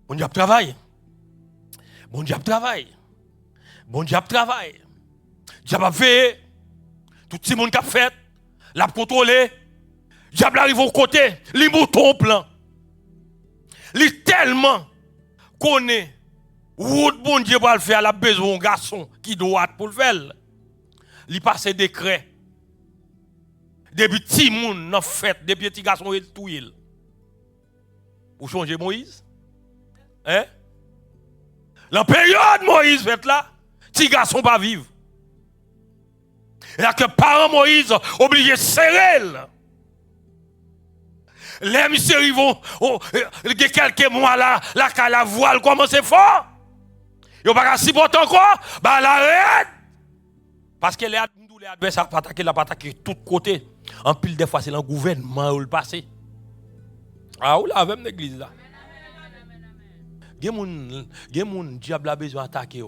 Bon Dieu travaille. Bon Dieu travaille. Bon Dieu travaille. Diable a fait. Tout le monde qui a fait. L'a contrôlé. Diable arrive au côté. Les moutons plan. Il tellement connaît. Route bon Dieu va le faire. La besoin d'un garçon qui doit pour le faire. Il passe décret. Depuis petit monde n'a fait. Depuis petit garçon il tout il. Pour changer Moïse. Hein? La période Moïse fait là, petit garçon pas vivre. Et là que parents Moïse obligé de serrer. Les messieurs vont, il y a quelques mois là, la voile commence fort. Ils pas si bon encore, bah l'arrête. Parce que les adversaires pas attaquer, la pas attaquer de tous côtés. En pile des fois c'est le gouvernement où le passé. Ah ou là avec l'église là. Gen moun diable a besoin d'attaquer.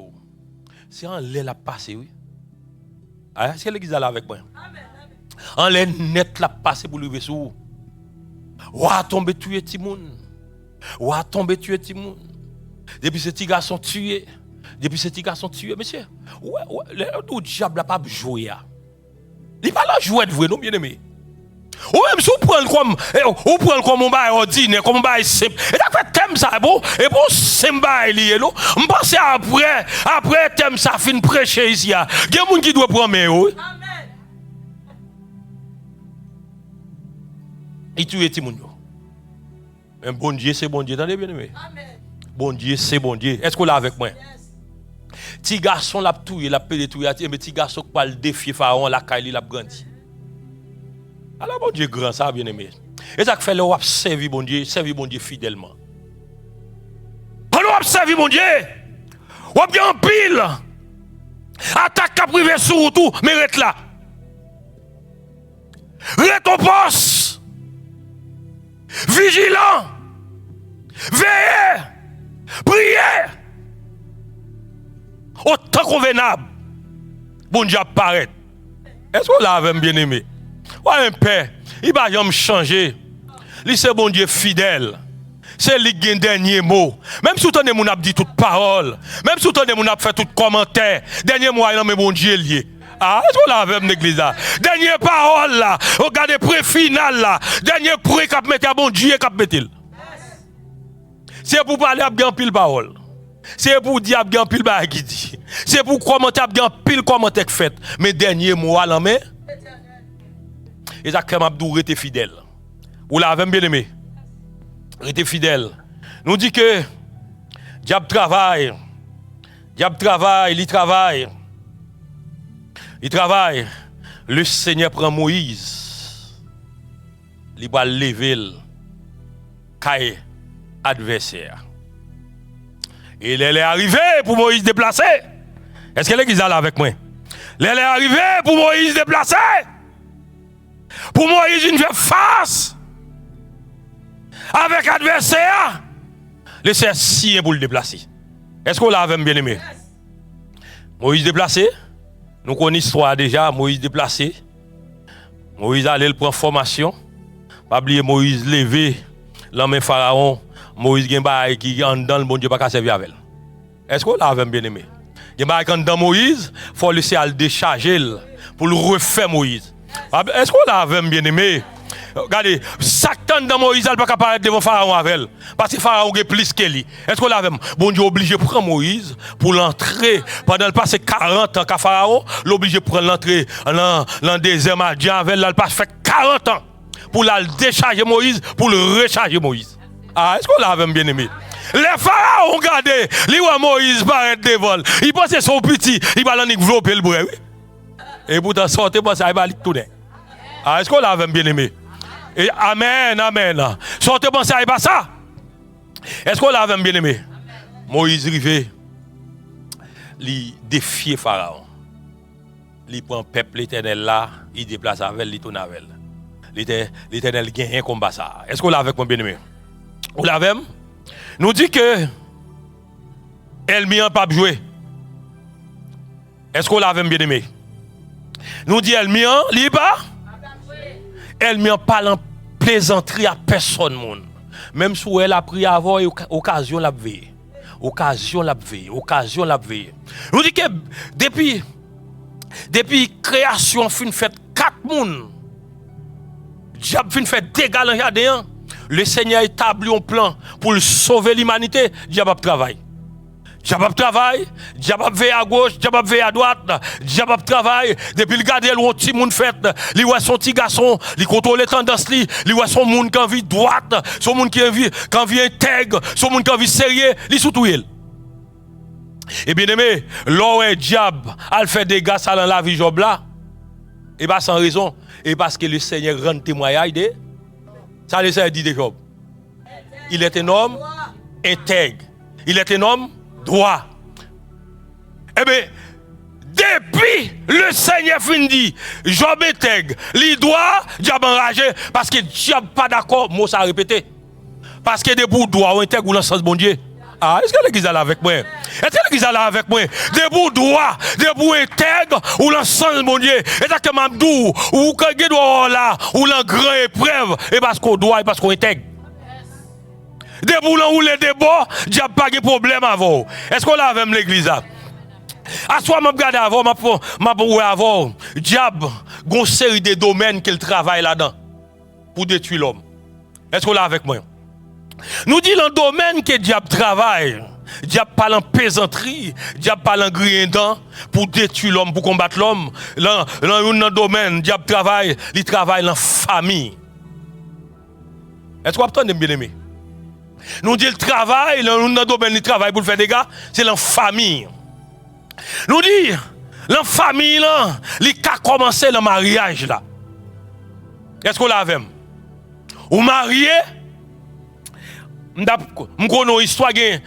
C'est en l'air la passé, oui. Est-ce que l'église est là avec moi? En l'air net la passé pour lever sous. Ou a tomber tuer ti moun. Ou a tomber tuer ti moun. Depuis ce petit garçon tué. Depuis ce petit garçon tué, monsieur. Ouais, le diable n'a pas joué. Il pas là jouer de vrai, non, bien aimé. Ou même si vous prenez comme un bail ordinaire, comme un bail simple. Et d'après thème ça, bon, et bon, c'est un bail lié, non? Je pense après thème ça, fin prêcher ici. Il y a des gens qui doivent prendre, oui. Amen. Et tu es Timoun. Un bon Dieu, c'est bon Dieu. Attendez bien aimé. Amen. Bon Dieu, c'est bon Dieu. Est-ce qu'on l'a avec moi? Yes. Petit garçon l'a touillé, l'a pédé touillé, mais petit garçon qui parle défier Pharaon, la caille, l'a grandi. Alors bon Dieu grand, ça bien aimé. Et ça fait le wap servir bon Dieu fidèlement. Quand on servir bon Dieu, on bien en pile. Attaque à privé sur tout, mais reste là. Reste au poste. Vigilant. Veillez. Priez. Autant convenable. Bon Dieu apparaît. Est-ce qu'on l'a bien aimé? Ouais, un père, il va jamais changer. Lui, c'est bon Dieu fidèle. C'est lui qui a le dernier mot. Même si vous avez dit toute parole, même si vous avez fait tout commentaire, dernier mot, il a bon Dieu lié. Ah, est-ce qu'on l'a avec l'église là? Dernière parole là, regardez pré final là, dernier pré cap mettre à bon Dieu cap mettre. C'est pour parler à bien pile parole. C'est pour dire à bien pile bail qui dit. C'est pour commenter à bien pile commentaire fait. Mais dernier mot à la main. Et ça crème Abdou était fidèle. Vous l'avez bien aimé. Était fidèle. Nous dit que diable travaille. Diable travaille, il travaille. Il travaille. Le Seigneur prend Moïse. Il va lever le cahier adversaire. Et il est arrivé pour Moïse déplacer. Est-ce que l'église est là avec moi? Il est arrivé pour Moïse déplacer. Pour Moïse, il fait face avec l'adversaire. Laissez sien pour le déplacer. Est-ce qu'on l'a bien aimé? Yes. Moïse déplacé. Nous connaissons l'histoire déjà. Moïse déplacé. Moïse allait le prendre formation. Pas oublier Moïse levé. L'homme Pharaon. Moïse Gemba qui en dans le bon Dieu pas servir avec. Est-ce qu'on l'a bien aimé? Gemba qui en dans Moïse, il faut laisser à le décharger pour le refaire Moïse. Est-ce qu'on l'a bien aimé? Regardez, Satan dans Moïse, il ne peut pas apparaître devant Pharaon avec elle. Parce que Pharaon est plus que lui. Est-ce qu'on l'a bon Dieu obligé de prendre Moïse pour l'entrer. Pendant le passé 40 ans qu'à Pharaon, l'obligé de prendre l'entrée dans le désert Madian avec elle. Il passe fait 40 ans pour la décharger Moïse, pour le recharger Moïse. Ah, est-ce qu'on l'a bien aimé? Les pharaons, regardez, les rois Moïse paraît devant. Il pense que son petit, il va l'envelopper le bras. Et pourtant, sortez, ça il va aller tourner. Ah, est-ce qu'on l'a bien aimé? Et amen, amen. Sortez, ça il va ça. Est-ce qu'on l'a bien aimé? Moïse rivé, il défie Pharaon. Il prend le peuple l'éternel là, il déplace avec lui, il tourne avec lui. L'éternel gagne un combat ça. Est-ce qu'on l'a avec mon bien-aimé? On l'a même? Nous dit que Elmian pas joué. Est-ce qu'on l'a bien aimé? Nous dit Elmian, il pas? Elmian parle en plaisanterie à personne monde. même si elle a pris avant, occasion la veille. Occasion la veille. Occasion la veille. Nous dit que depuis création fin fait 4 moun. Diable fin fait dégâts dans le jardin. Le Seigneur établit un plan pour sauver l'humanité. Diable travaille. Diable travaille, diable veille à gauche, diable veille à droite, diable travaille. Depuis le garder le petit monde fait, li voit son petit garçon, li contrôle les tendances li voit son monde qui envie droite, son monde qui envie intègre, son monde qui envie sérieux, li sous tout elle. Et bien aimé, l'on est diable, al fait des dégâts ça dans la vie Job là. Et pas sans raison, et parce que le Seigneur rend témoignage de ça le Seigneur dit de Job. Il est un homme intègre. Il est un homme droit. Eh bien, depuis le Seigneur fin dit, Job intègre, li droit, diable enragé, parce que diable pas d'accord, moi ça a répété. Parce que des bouts droit ou intègre ou dans le sens bon Dieu. Ah, est-ce que l'église est là avec moi? Est-ce que l'église est là avec moi? Des bouts droit, des bouts intègre ou dans le sens bon Dieu. Et ça que m'abdou, ou quand il doit là, ou dans grand épreuve, et parce qu'on doit, et parce qu'on intègre. Des boulons ou les débats, diable pas de problème avant. Est-ce qu'on l'a avec l'église là? À soi, m'a regardé avant, m'a pour avant. Diable, une série de domaines qu'il travaille là-dedans pour détruire l'homme. Est-ce qu'on l'a avec moi? Nous dit dans le domaine que diable travaille. Diable parle en plaisanterie, diable parle en griendant pour détruire l'homme, pour combattre l'homme. Dans le domaine, diable travaille, il travaille dans la famille. Est-ce qu'on entend bien aimé? Nous dit le travail, dans le domaine du travail pour faire des gars, c'est la famille. Nous dit, la famille, là, il a commencé le mariage là. Est-ce qu'on l'a avec? Ou marié? Je connais une histoire, un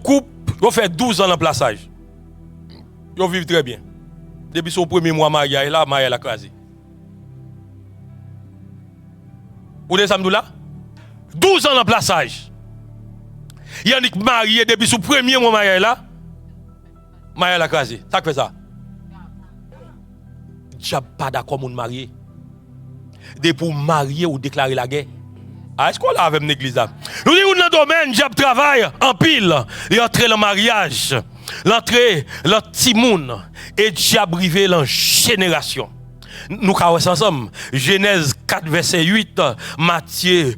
couple, ils fait 12 ans en plaçage. Ils vivent très bien. Depuis son premier mois mariage, là, mariage a crasé. Vous voyez ça, là? 12 ans en plaçage. Yannick marié depuis son premier mois mariage, là, mariage a crasé. Ça fait ça. Je ne suis pas d'accord pour marier. Depuis pour marier ou déclarer la guerre. Ah, est-ce qu'on l'a avec l'église là? Nous disons dans le domaine, diable travaille en pile. Il entre dans le mariage. L'entrée, le petit monde. Et diable arrive dans la génération. Nous avons ensemble. Genèse 4, verset 8. Matthieu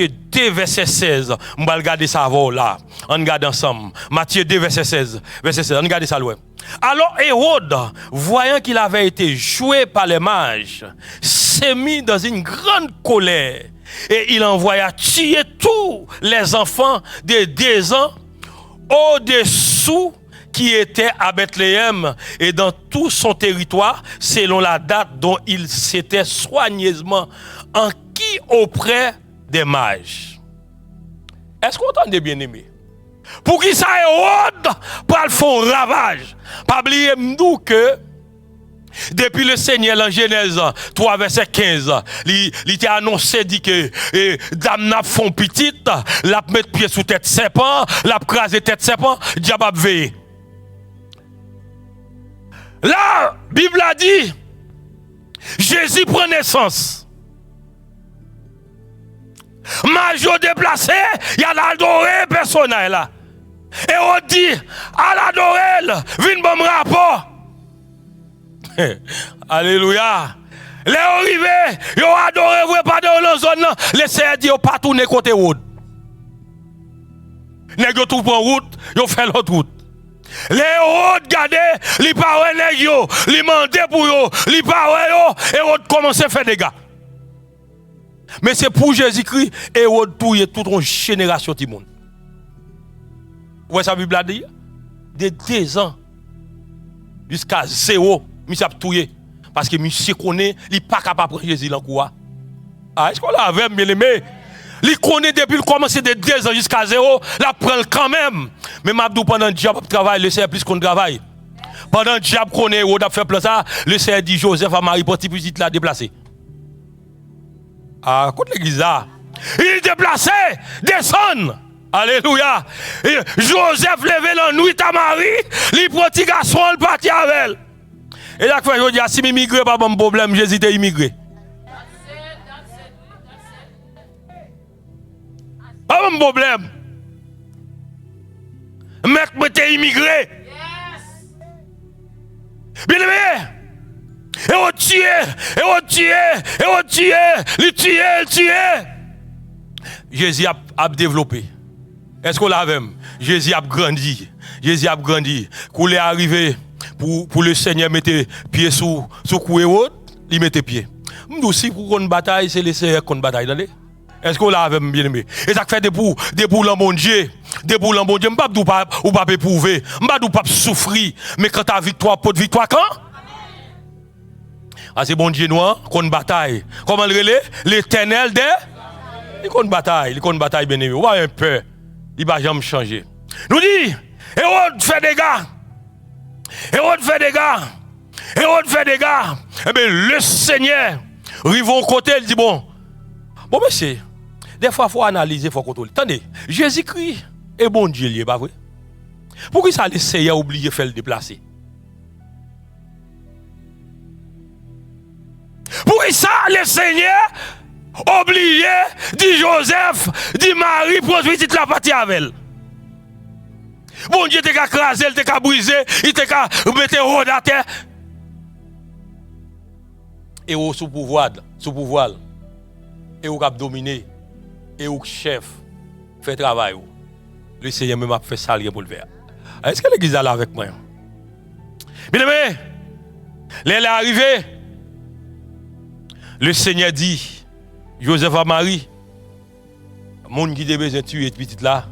2, verset 16. On va regarder ça avant là. On regarde ensemble. Matthieu 2, verset 16. Verset 16. On regarde ça loin. Alors Hérode, voyant qu'il avait été joué par les mages, s'est mis dans une grande colère. Et il envoya tuer tous les enfants de 2 ans au-dessous qui étaient à Bethléem et dans tout son territoire, selon la date dont il s'était soigneusement enquis auprès des mages. Est-ce qu'on entend bien aimé? Pour qui ça Hérode pour le faire ravage. Pas oublier nous que depuis le Seigneur en Genèse 3 verset 15, il t'a annoncé dit que dame n'a font petite, la mettre pied sous tête serpent, la craser tête serpent, diable a veillé. Là, Bible a dit Jésus prend naissance. Major déplacé, il y a l'adoré personnel là. Et on dit à l'adoré, vin bon rapport. Alléluia. Les arrivés, ils ont adoré, vous pas dans la zone, les Seigneur dit, ils pas tourner côté route. Nèg tout prend route, ils fait l'autre route. Les routes gardés, ils parlent nèg yo, ils mandé pour yo, ils parlent yo, et route commence à faire des dégâts. Mais c'est pour Jésus-Christ et route touyer toute une génération de monde. Vous voyez ça Bible a dit de 2 ans jusqu'à 0. Monsieur a touillé. Parce que monsieur connaît, il n'est pas capable de prendre Jésus dans le coup. Ah, est-ce qu'on l'a avec bien aimé? Il connaît depuis le commencement de 2 ans jusqu'à 0, il prend quand même. Mais Mabdou, pendant le diable travail, le Seigneur plus qu'on travaille. Pendant le diable connaît, on a fait plein ça, le Seigneur dit Joseph à Marie, petit petite l'a déplacé. Ah, contre l'église là. Il est déplacé, descend. Alléluia. Et Joseph levé la nuit à Marie, il prend petit garçon, il partit avec elle. Et là, je dis, si m'immigré, pas bon problème, Jésus est immigré. Pas un problème. Mettre moi t'es immigré. Bien aimé. Et on tue, il tue. Jésus a développé. Est-ce qu'on l'a même? Jésus a grandi. Quand il est arrivé pour le Seigneur mettre pied sous coué haut, il mettait pied. Nous aussi pour une bataille, c'est le Seigneur qu'on bataille. Est-ce qu'on l'a même bien aimé? Et ça fait des bouts l'en Dieu. Des bouts l'en Dieu. M'pas ou pas éprouver, m'pas ou pas souffrir, mais quand ta victoire, pot de victoire quand? Ah, c'est bon Dieu noir, qu'on bataille. Comment le relais? L'Éternel des? Il compte bataille bien aimé. Ou un peu, il va jamais changer. Nous dit, Hérode fait des gars. Eh bien, le Seigneur, rivons côté, il dit bon, monsieur, des fois, il faut analyser, il faut contrôler. Attendez, Jésus-Christ est bon Dieu, il n'est pas vrai? Pourquoi ça, le Seigneur a oublié de faire le déplacer? Pourquoi ça, le Seigneur oublié, dit Joseph, dit Marie, pour petite la partie avec elle? Bon Dieu, t'es qu'à craser, t'es qu'à briser, il t'es qu'à mettre haut à terre. Et au sous pouvoir, et au cap dominé, et au chef, fait travail. Le Seigneur même a fait ça pour le faire. Est-ce que l'église est là avec moi? Bien aimé, elle est arrivée. Le Seigneur dit, Joseph à Marie, mon qui a besoin de tuer petite là,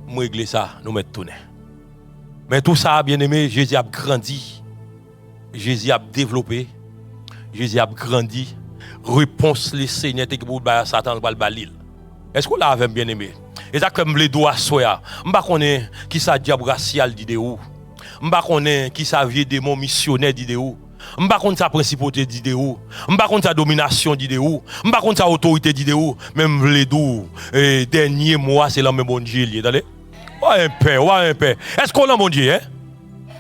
moi régler ça, nous mettre tourner. Mais tout ça, bien aimé, Jésus a grandi, Jésus a développé, Jésus a grandi. Réponse le Seigneur qui pour Satan va le balil. Est-ce qu'on l'a bien aimé? Et ça comme les doigts soya. M'pa connaît qui ça diable racial dit de où. M'pa connaît qui ça vieux démon missionnaire dit de où. M'pa connaît sa principauté dit de où. M'pa connaît sa domination dit de où. M'pa connaît sa autorité dit de où. Même les deux derniers mois c'est la même bon Dieu lié. Attendez. Ouais un peu. Est-ce qu'on l'a bon Dieu hein?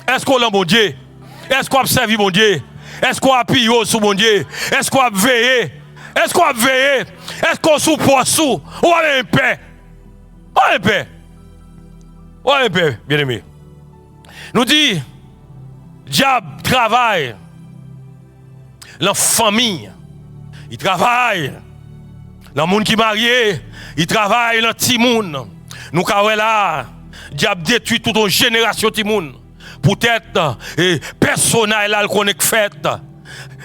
Est-ce qu'on l'a bon Dieu? Est-ce qu'on a servi bon Dieu? Est-ce qu'on a pillé sous mon Dieu? Est-ce qu'on a veillé? Est-ce qu'on supporte sous? Ou un peu? Bien aimé. Nous dit, diable travaille. La famille, il travaille. Le monde qui est marié, il travaille dans petit monde. Nous avons là, diable détruit toute une génération de monde. Peut-être personne là le connaît fait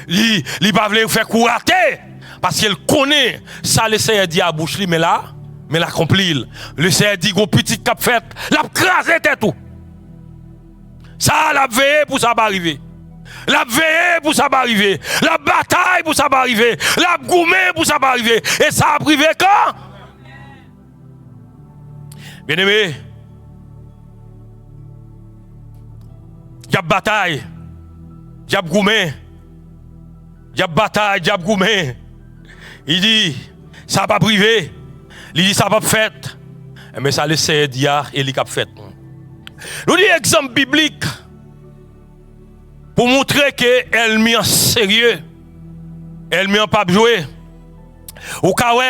il va vouloir faire courater parce qu'il connaît ça le Seigneur dit à bouche mais là accompli le Seigneur dit go petit cap fait l'a craser tout ça l'a veillé pour ça va arriver l'a veillé pour ça va arriver la bataille pour ça va arriver l'a goumé pour ça va arriver et ça a privé quand bien aimé. Il y a bataille, il y a goumé, il y a bataille, il y a goumé. Il dit, ça n'a pas privé, il dit, ça n'a pas fait. Mais ça laisse dire et il a fait. Nous disons exemple biblique pour montrer qu'elle met en sérieux, elle met en pas jouer. Au cas où,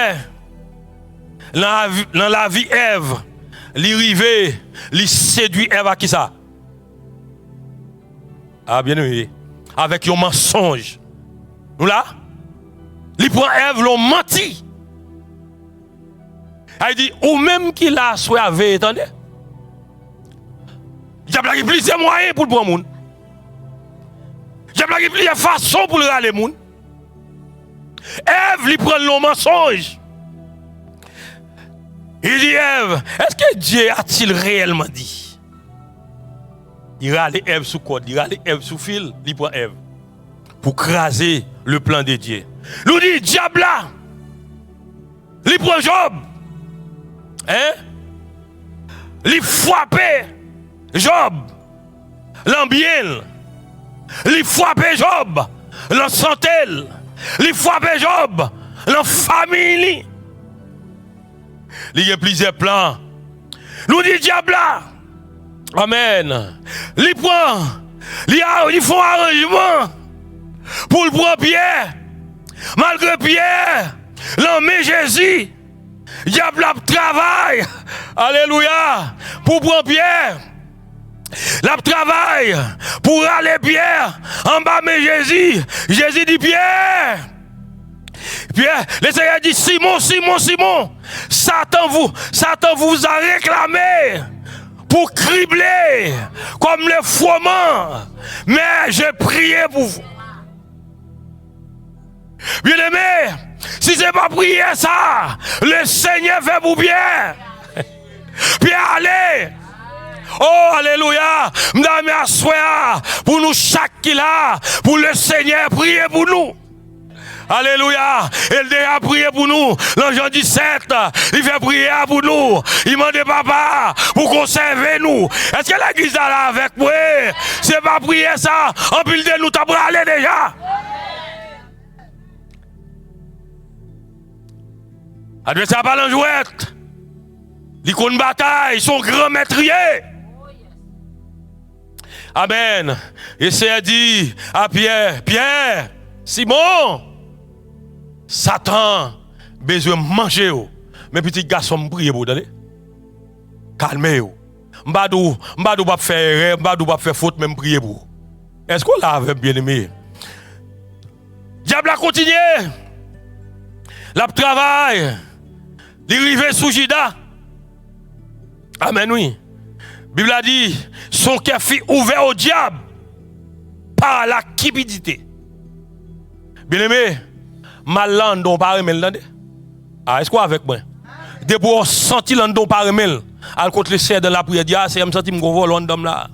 dans la vie Ève, il séduit Ève à qui ça? Ah, bien aimé. Avec un mensonge. Nous là, il prend Ève, l'ont menti. Il dit, ou même qu'il a soivé, attendez. Il y a plusieurs moyens pour le prendre monde. Il y a plusieurs façons pour le râler monde. Ève, il prend le mensonge. Il dit, Ève, est-ce que Dieu a-t-il réellement dit? Il râle Ève sous code, il râle Ève sous fil, il prend Ève pour craser le plan de Dieu. Nous dit diable là, il prend Job, il frappe Job, l'ambiel, il frappe Job, l'ensantel, il frappe Job, la famille. Il y a plusieurs plans. Nous dit diable là. Amen. Ils font arrangement pour le prendre Pierre. Malgré Pierre, l'homme Jésus, Diable travaille. Alléluia. Pour prendre Pierre. La travaille pour aller Pierre en bas mais Jésus. Jésus dit Pierre. Pierre, le Seigneur dit Simon, Simon, Simon. Satan vous a réclamé pour cribler comme le froment. Mais j'ai prié pour vous. Bien-aimé, si ce n'est pas prier ça, le Seigneur fait pour Pierre. Pierre, allez. Oh, alléluia. M'dame assoya pour nous chaque qui là, pour le Seigneur prier pour nous. Alléluia. Il a prié pour nous. L'ange 17, il fait prier pour nous. Il m'a dit papa pour conserver nous. Est-ce que l'église est là avec moi? C'est pas prier ça. En pile de nous, t'as aller déjà. Adversaire pas l'enjouette. Ils connaissent bataille, ils sont grands maîtriers. Amen. Et c'est dit à Pierre, Pierre, Simon, Satan, besoin de manger. Mes petits garçons, priez pour vous. Calmez-vous. M'badou pas faire erreur, m'badou pas faire faute, même prier pour. Est-ce qu'on l'a bien aimé? Diable a continué. La travail. Il arrive sous Judas. Amen, oui. La Bible a dit, son cœur fut ouvert au diable par la cupidité. Bien aimé, mal don pas remel l'ande. Ah, est-ce qu'on avec moi? Dès pour sentir l'andon pas remel, al contre le serre dans la prière, dit ah, c'est me senti me vol l'andom là.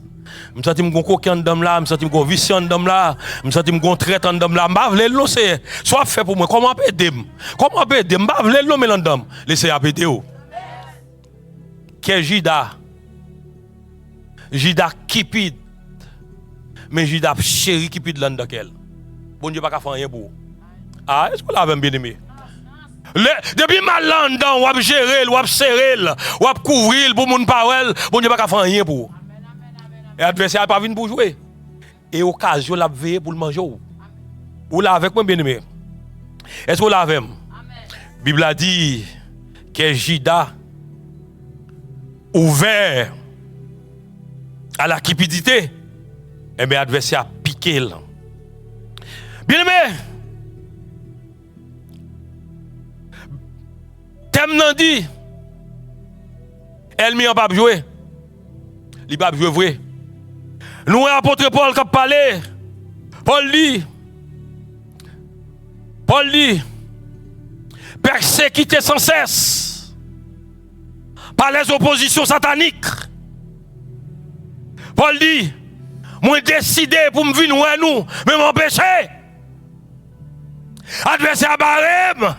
Me senti me coquin d'homme là, me senti me vicieux d'homme là, me senti me traite d'homme là. M'ba vle lo c'est soit fait pour moi. Comment peut aider? Comment peut aider? M'ba vle lo l'andom. Laissez apéter ou. Qu'est Judas? Judas cupide. Mais Judas chéri cupide l'andom qu'elle. Bon Dieu pas qu'à faire rien pour. Ah, est-ce que l'avez bien aimé? Depuis mal l'andom, ou ap gérer, ou ap serrer, ou ap couvrir pour mon parole, bon Dieu pas qu'à faire rien pour. Et l'adversaire n'a pas venu pour jouer. Et occasion l'a veillé pour le manger. Ou là avec moi bien aimé. Est-ce que vous l'avez? La Bible a dit que Judas ouvert à la cupidité. Et bien l'adversaire a piqué. Bien aimé. Thème n'a dit. Elle n'a pas joué. Il n'a pas joué vrai. Nous, apôtre Paul qui a parlé. Paul dit, persécuté sans cesse par les oppositions sataniques. Paul dit, moi décidé pour me venir nous, mais m'empêcher. Adversaire barème.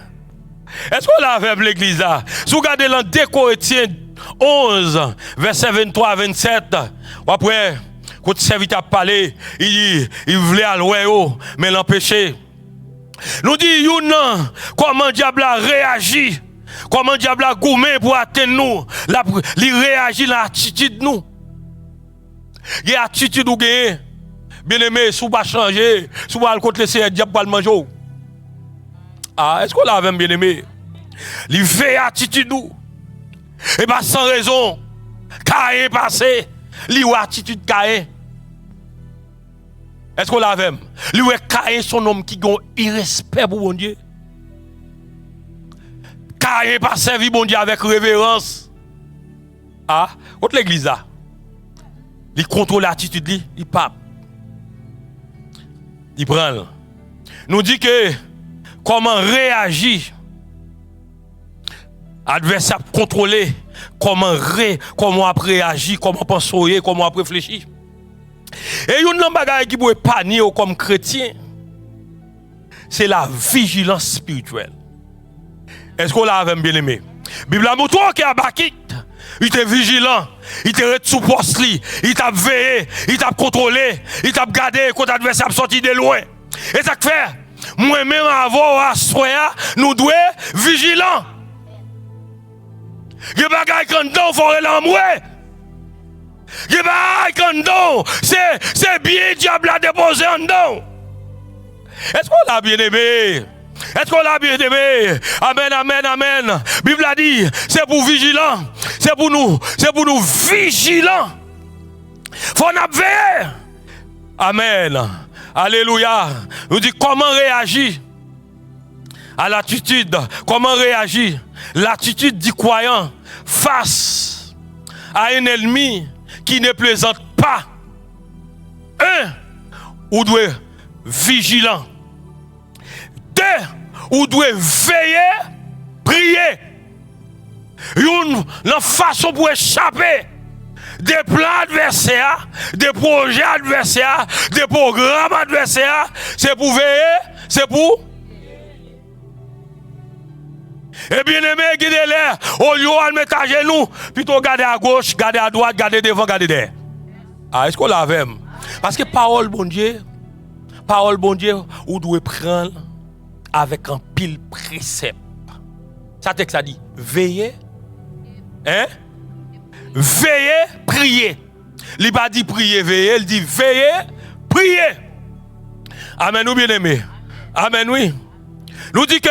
Est-ce qu'on l'a avec l'église là? Si vous regardez dans 2 Corinthiens 11, verset 23 à 27, après, quand le serviteur a parlé, il dit, il voulait aller mais l'empêcher. Nous disons, comment diable a réagi, comment diable a gourmé pour atteindre nous, il réagit dans l'attitude de nous. Il y a attitude ou gagne. Bien aimé, si vous ne pas changer, si vous allez contre le Seigneur, diable va le manger. Ah, est-ce qu'on l'a bien aimé? Il fait attitude ou. Et pas sans raison. Caïn passé. Li ou attitude Caïn. Est-ce qu'on l'a même? Li ou Caïn son homme qui a irrespect pour bon Dieu. Caïn pas servi bon Dieu avec révérence. Ah, contre l'église là. Il contrôle l'attitude li, il pape. Il prend. Nous dit que comment réagir. Adversaire contrôler comment réagir, comment penser, comment réfléchir. Et une bagaille qui peut épargner comme chrétien, c'est la vigilance spirituelle. Est-ce qu'on l'a bien aimé? Bible a montré qu'Abakit, il était vigilant, il était sous poste, il t'a veillé, il t'a contrôlé, il t'a gardé quand l'adversaire sorti de loin. Et ça fait, moi-même avant à soya, nous devons vigilants. Il y a des bagages qui sont forêt l'amour. Il y a des bagages qui c'est bien diable à déposer en dedans. Est-ce qu'on l'a bien aimé? Est-ce qu'on l'a bien aimé? Amen, amen, amen. Bible a dit, c'est pour vigilant. C'est pour nous vigilants. Faut nous veiller. Amen. Alléluia. Nous dit comment réagir à l'attitude. Comment réagir l'attitude du croyant face à un ennemi qui ne plaisante pas. Un, ou doit vigilant. Deux, ou doit veiller, prier. Une façon pour échapper des plans adversaires, des projets adversaires, des programmes adversaires, c'est pour veiller, c'est pour. Et bien aimé, guidez-les, au lieu de mettre à genoux, plutôt garder à gauche, garder à droite, garder devant, garder derrière. Ah, est-ce qu'on l'a vu? Parce que parole bon Dieu, on doit prendre avec un pile précepte. Ça texte a dit, veillez, hein? Veillez, priez. Il n'a pas dit prier, veillez, il dit veillez, priez. Amen, nous bien aimés. Amen, oui. Nous dit que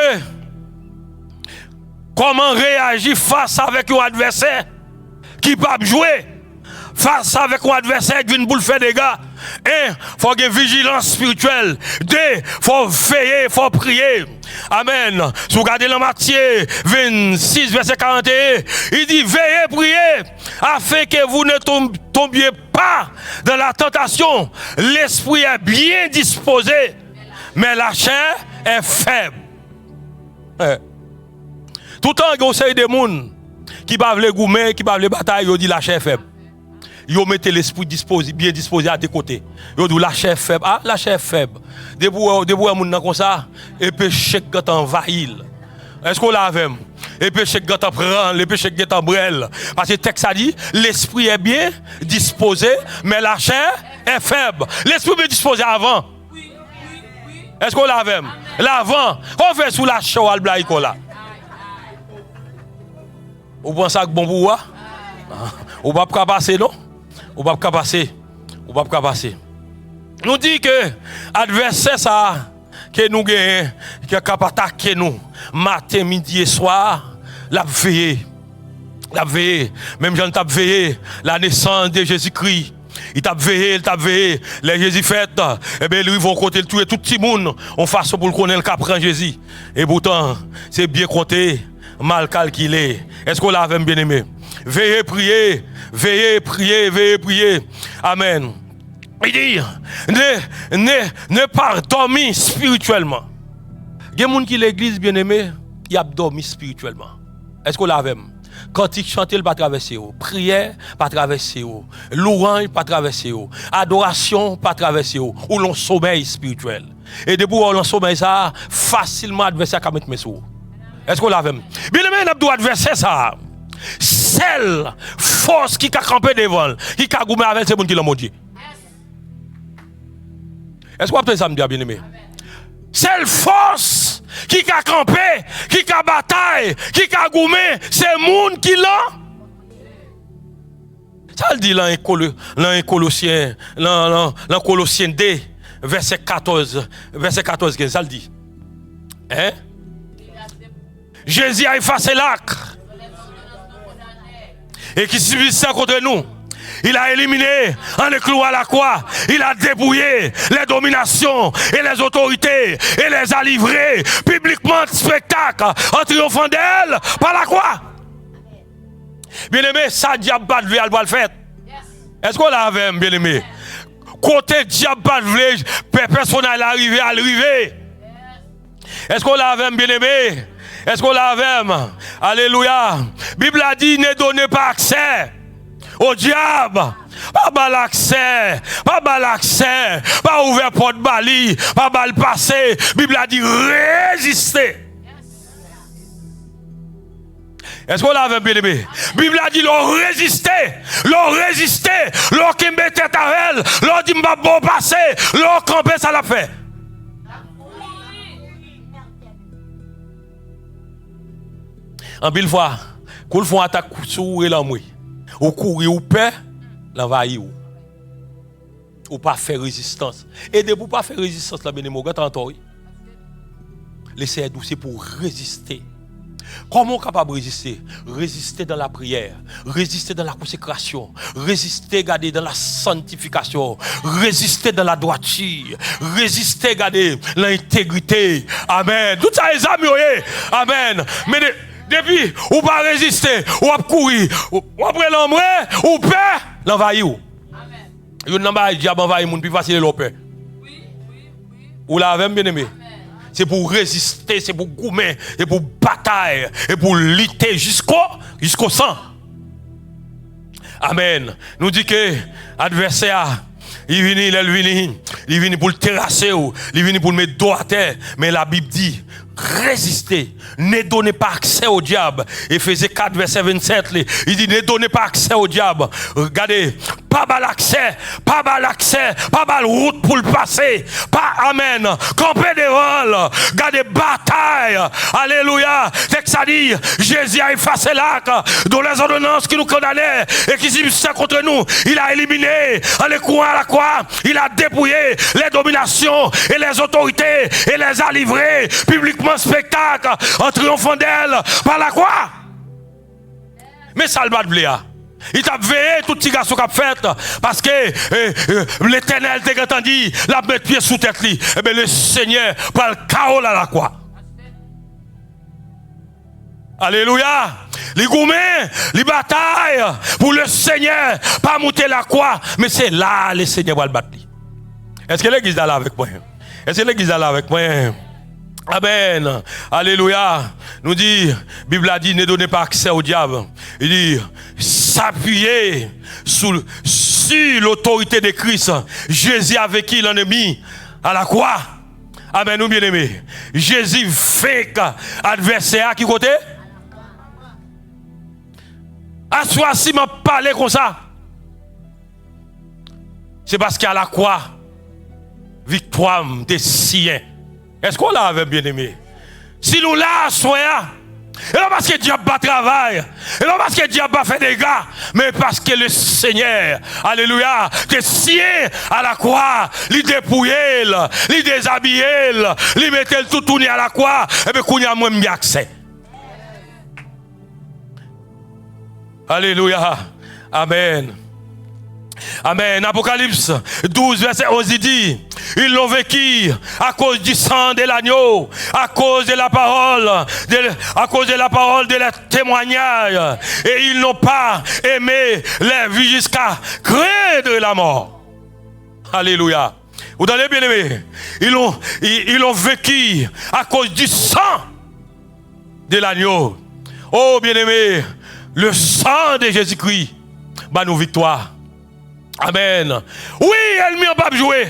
comment réagir face avec un adversaire qui ne peut pas jouer, face avec un adversaire qui vient pour faire des dégâts. Un, il faut avoir une vigilance spirituelle. Deux, il faut veiller, il faut prier. Amen. Si vous regardez dans Matthieu 26, verset 41, il dit veillez, priez, afin que vous ne tombiez pas dans la tentation. L'esprit est bien disposé, mais la chair est faible. Tout le temps, il y a un série de gens qui bavent les gourmets, qui bavent les batailles, ils disent la chair est faible. Ils mettent l'esprit bien disposé à des côtés. Ils disent la chair est faible. Ah, la chair est faible. Debout, un monde comme ça, et péché qui envahit. Est-ce qu'on l'a vu? Et péché qui prend, le péché qui brûle. Parce que le texte a dit, l'esprit est bien disposé, mais la chair est faible. L'esprit est bien disposé avant. Est-ce qu'on l'a vu? L'avant. On fait sous la chair, là. Vous pensez que bon pour vous? Ou pas passer, non? Ou pas passer. Ou pas passer. Nous dit que adversaire ça que nous gagnons, qui est capable d'attaquer nous matin, midi et soir, la veille. La veille. Même Jean t'a veillé la naissance de Jésus-Christ. Il t'a veillé, les Jésus fête. Et bien, lui, ils vont compter tout le monde en façon pour le connaître le prend Jésus. Et pourtant, c'est bien compté, mal calculé. Est-ce qu'on l'a bien aimé? Veillez, priez, veillez, priez, veillez, priez. Amen. Il dit, ne pas dormir spirituellement. Il y a des gens qui l'église bien aimé, il a dormi spirituellement. Est-ce qu'on l'a vu? Quand il chante, il pas traverser. Prière, pas traverser. Louange, pas traverser. Adoration, pas traverser. Ou l'on sommeil spirituel. Et debout, l'on sommeil ça, facilement adversaire à mettre mes sous. Est-ce qu'on l'a vu? Bien aimé, on doit adversaire ça. Celle force qui a campé devant, qui a goumé avec ces gens qui l'ont maudit. Est-ce que vous avez ça me dit bien aimé? Celle force qui a campé, qui a bataille, qui a goumé, c'est les gens qui l'ont. Ça le dit dans Colossiens, dans Colossiens 2, verset 14, 15, ça le dit. Hein? Jésus a effacé l'acre. Et qui subissait contre nous. Il a éliminé en le clou à la croix. Il a dépouillé les dominations et les autorités et les a livrés publiquement de spectacle en triomphant d'elle par la croix. Bien aimé, ça diable pas de vie, elle va le faire. Est-ce qu'on l'a vu, bien aimé? Côté diable pas de vie, personne n'est arrivé à l'arrivée. Est-ce qu'on l'a vu, bien aimé? Est-ce qu'on l'a vu? Alléluia. Bible a dit, ne donnez pas accès au diable. Pas l'accès, pas ouvert porte bali, pas le passé. Bible a dit, résistez. Est-ce qu'on l'a vu, bien aimé? Bible a dit, l'on résisté, l'on qui met tête à elle, l'on dit, m'a bon passé, l'on campé, ça l'a fait. En pile fois, quand ils font attaque sur l'homme, ou courir ou peur, l'envahir ou pas faire résistance. Et de pour pas faire résistance, la bénémoine, t'entends, Les Seigneur, c'est pour résister. Comment on est capable de résister? Résister dans la prière, résister dans la consécration, résister, garder dans la sanctification, résister dans la droiture, résister, garder l'intégrité. Amen. Tout ça, les amis, amen. Mais depuis, ou pas résister, ou pas courir, ou après l'ombre, ou peur, l'envahir. Amen. Vous n'avez pas diable envahir, vous plus facile de l'opérer. Oui. Ou l'avez bien aimé. C'est pour résister, c'est pour goumer, c'est pour bataille, et pour lutter jusqu'au sang. Amen. Nous dit que l'adversaire, il vient pour le terrasser, il vient pour le mettre dos à terre. Mais la Bible dit, résistez, ne donnez pas accès au diable. Éphésiens 4, verset 27, il dit, ne donnez pas accès au diable. Regardez, pas mal accès, pas mal route pour le passer. Pas, amen. Campez devant, regardez, bataille. Alléluia. Texte ça dit, Jésus a effacé l'acte dont les ordonnances qui nous condamnaient et qui subsistaient contre nous. Il a éliminé en les courant à la croix. Il a dépouillé les dominations et les autorités et les a livrés publiquement spectacle en triomphant d'elle par la croix. Mais ça le bat de bléa. Il t'a veillé tout petit garçon qu'a fait parce que l'Éternel t'a entendu la mettre pied sous tête li. Et bien le Seigneur prend le chaos à la croix. Alléluia. Les gourmets, les batailles pour le Seigneur, pas monter la croix, mais c'est là le Seigneur va le battre. Est-ce que l'église est là avec moi? Est-ce que l'église est là avec moi? Amen. Alléluia. Nous dit, la Bible a dit, ne donnez pas accès au diable. Il dit, s'appuyer sur l'autorité de Christ. Jésus a vécu l'ennemi à la croix. Amen, nous bien aimés. Jésus fait adversaire qui côté? À soi si m'a parlé comme ça. C'est parce qu'à la croix, victoire des siens. Est-ce qu'on l'a avec bien aimé? Si nous là, soyons, et non parce que Dieu va travail, et non parce que Dieu va faire des gars, mais parce que le Seigneur, alléluia, des siens à la croix, les dépouiller, les déshabiller, les mettre tout tourner à la croix, et bien qu'on y a moins bien accès. Alléluia. Amen. Amen. Apocalypse 12, verset 11, il dit, ils l'ont vécu à cause du sang de l'agneau, à cause de la parole, de leur témoignage. Et ils n'ont pas aimé les vies jusqu'à craindre la mort. Alléluia. Vous allez bien aimé. Ils l'ont vécu à cause du sang de l'agneau. Oh bien aimé, le sang de Jésus-Christ, bah nous victoire. Amen. Oui, elle m'y a pas joué.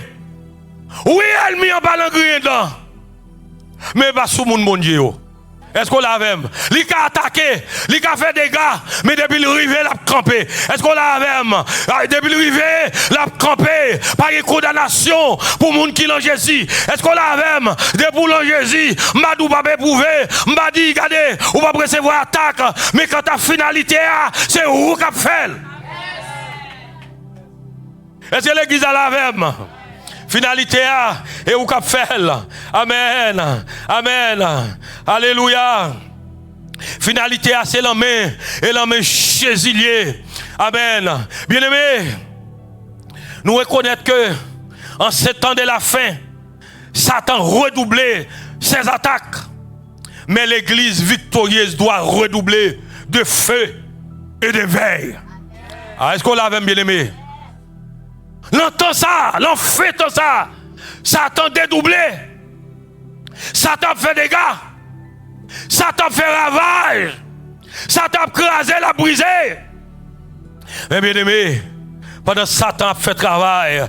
Oui, elle m'y a pas l'engrais dedans. Mais pas sous mon bon Dieu. Est-ce qu'on l'a même? Il a attaqué, il a fait des dégâts, mais depuis le rivet, il a campé. Est-ce qu'on l'a même? Depuis le rivet, il a campé. Pas de condamnation pour les gens qui l'ont Jésus. Est-ce qu'on l'a même? Depuis l'ont Jésus, m'a dit pas éprouvé, m'a dit, regardez, on va recevoir attaque, mais quand ta finalité, c'est où qu'a fait? Est-ce que l'église a la même? Finalité et où qu'a fait? Amen. Amen. Alléluia. Finalité c'est la main et la main Jésus. Amen. Bien aimé, nous reconnaissons que en ces temps de la fin, Satan redoublé ses attaques. Mais l'église victorieuse doit redoubler de feu et de veille. Est-ce qu'on l'a bien aimé? L'entend ça, l'enfait ça. Satan dédoublé. Satan fait des dégâts. Satan fait ravage. Satan crasé, la brisé. Mais bien aimé, pendant que Satan fait travail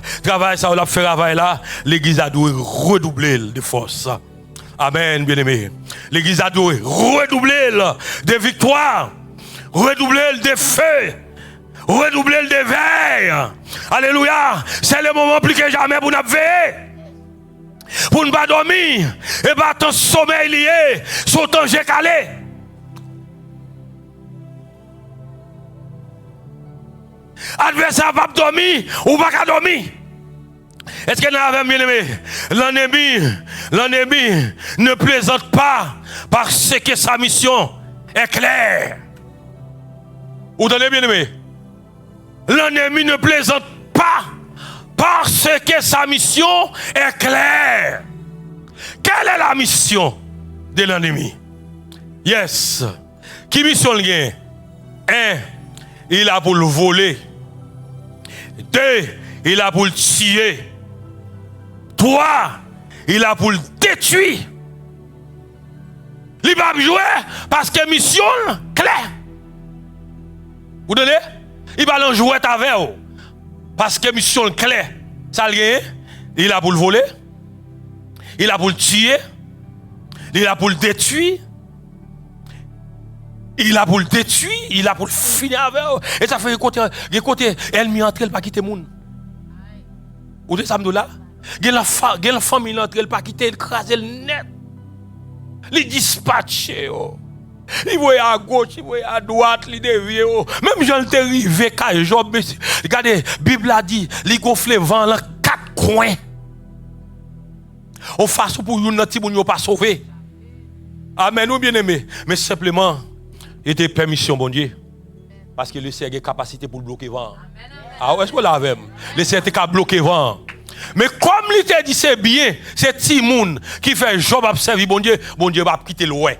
ça, on a fait travail là, l'église a dû redoubler de force. Amen, bien aimé. L'église a dû redoubler de victoire, redoubler de feu. Redoubler le déveil. Alléluia. C'est le moment plus que jamais pour nous veiller. Pour ne pas dormir. Et pas ton sommeil lié. Son temps j'ai calé. Adversaire va dormir ou pas dormir. Est-ce que nous avons bien aimé? L'ennemi ne plaisante pas parce que sa mission est claire. Vous entendez bien aimé? L'ennemi ne plaisante pas parce que sa mission est claire. Quelle est la mission de l'ennemi? Yes. Qui mission le gain? 1. Il a pour le voler. 2. Il a pour le tuer. 3. Il a pour le détruire. Il va jouer parce que mission claire. Vous donnez? Il va en jouer avec vous. Parce que mission claire. Ça le gagne. Il a pour le voler. Il a pour le tuer. Il a pour le détruire. Il a pour le détruire. Il a pour le finir avec vous. Et ça fait côté elle m'y entre, elle pas quitter moun. Vous savez ça me là? Il y a la famille entre, elle pas quitter, elle crase le net. Il dispatche. Il voit à gauche, il voit à droite, il dévie. Même Jean te rive quand Job. Regardez, la Bible a dit, il gonfle vent dans 4 coins. Au façon pour une petit moun yo pas sauvé. Amen ou bien aimé, mais simplement il était permission bon Dieu. Parce que le Seigneur a capacité pour bloquer vent. Ah est-ce que vous l'avez? Le Seigneur a bloqué vent. Mais comme il t'a dit c'est bien, c'est Timoun qui fait Job à servir bon Dieu va quitter loin.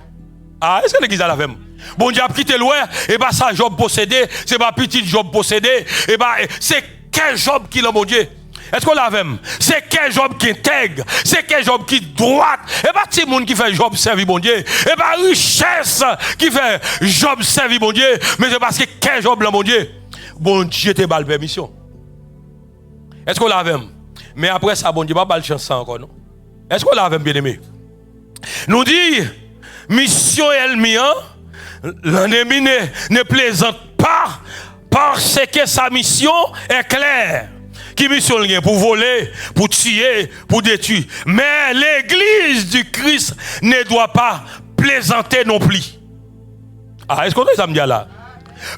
Ah, est-ce que l'église a la même? Bon Dieu a quitté loin, et bien ça Job possédé, c'est pas petit Job possédé, et bien c'est quel Job qui l'a bon Dieu? Est-ce qu'on l'a même? C'est quel Job qui intègre, c'est quel Job qui droite, et bien petit monde qui fait Job servir bon Dieu, et bien richesse qui fait Job servir bon Dieu, mais c'est parce que quel Job l'a bon Dieu te balle permission. Est-ce qu'on l'a même? Mais après ça, bon Dieu pas balle chance encore, non? Est-ce qu'on l'a même bien aimé? Nous dit, mission ennemi, l'ennemi ne plaisante pas parce que sa mission est claire. Qui mission le pour voler, pour tuer, pour détruire. Mais l'église du Christ ne doit pas plaisanter non plus. Ah, est-ce qu'on a ça me dit là?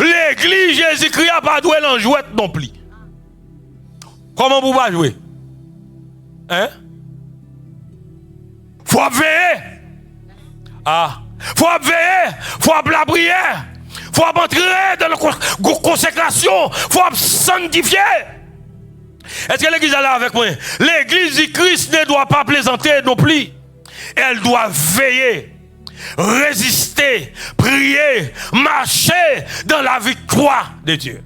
L'église Jésus-Christ n'a pas doué en jouet non plus. Comment vous pouvez jouer? Hein? Faut veiller. Ah, faut veiller, faut la prière, faut entrer dans la consécration, faut sanctifier. Est-ce que l'église est là avec moi? L'église du Christ ne doit pas plaisanter non plus. Elle doit veiller, résister, prier, marcher dans la victoire de Dieu.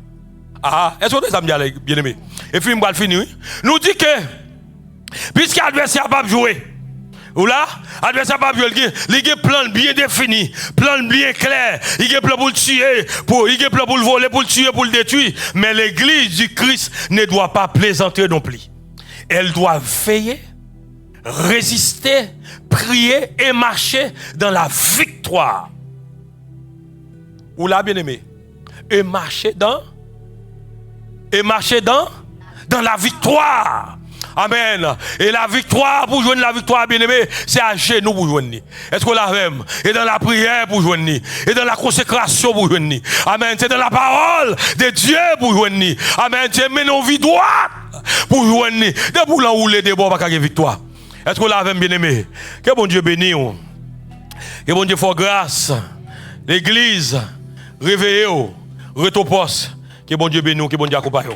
Ah, est-ce que ça me dit bien aimé? Et puis, je vais finir. Nous dit que, puisque l'adversaire n'a pas joué, ou là, l'adversaire n'a pas joué, il a un plan bien défini, plan bien clair, il a un plan pour le tuer, il a un plan pour le voler, pour le tuer, pour le détruire. Mais l'église du Christ ne doit pas plaisanter non plus. Elle doit veiller, résister, prier et marcher dans la victoire. Ou là, bien aimé, et marcher dans la victoire. Amen. Et la victoire, pour joindre la victoire, bien aimé, c'est à genoux pour joindre. Est-ce qu'on l'a même? Et dans la prière pour joindre. Et dans la consécration pour joindre. Amen. C'est dans la parole de Dieu pour joindre. Amen. C'est nos vies droites pour joindre. De pour l'enrouler des bords, pas de victoire. Est-ce qu'on l'a même, bien aimé? Que bon Dieu bénisse. Que bon Dieu fasse grâce. L'église, réveillez-vous. Retour poste. Que bon Dieu bénisse, que bon Dieu accompagne.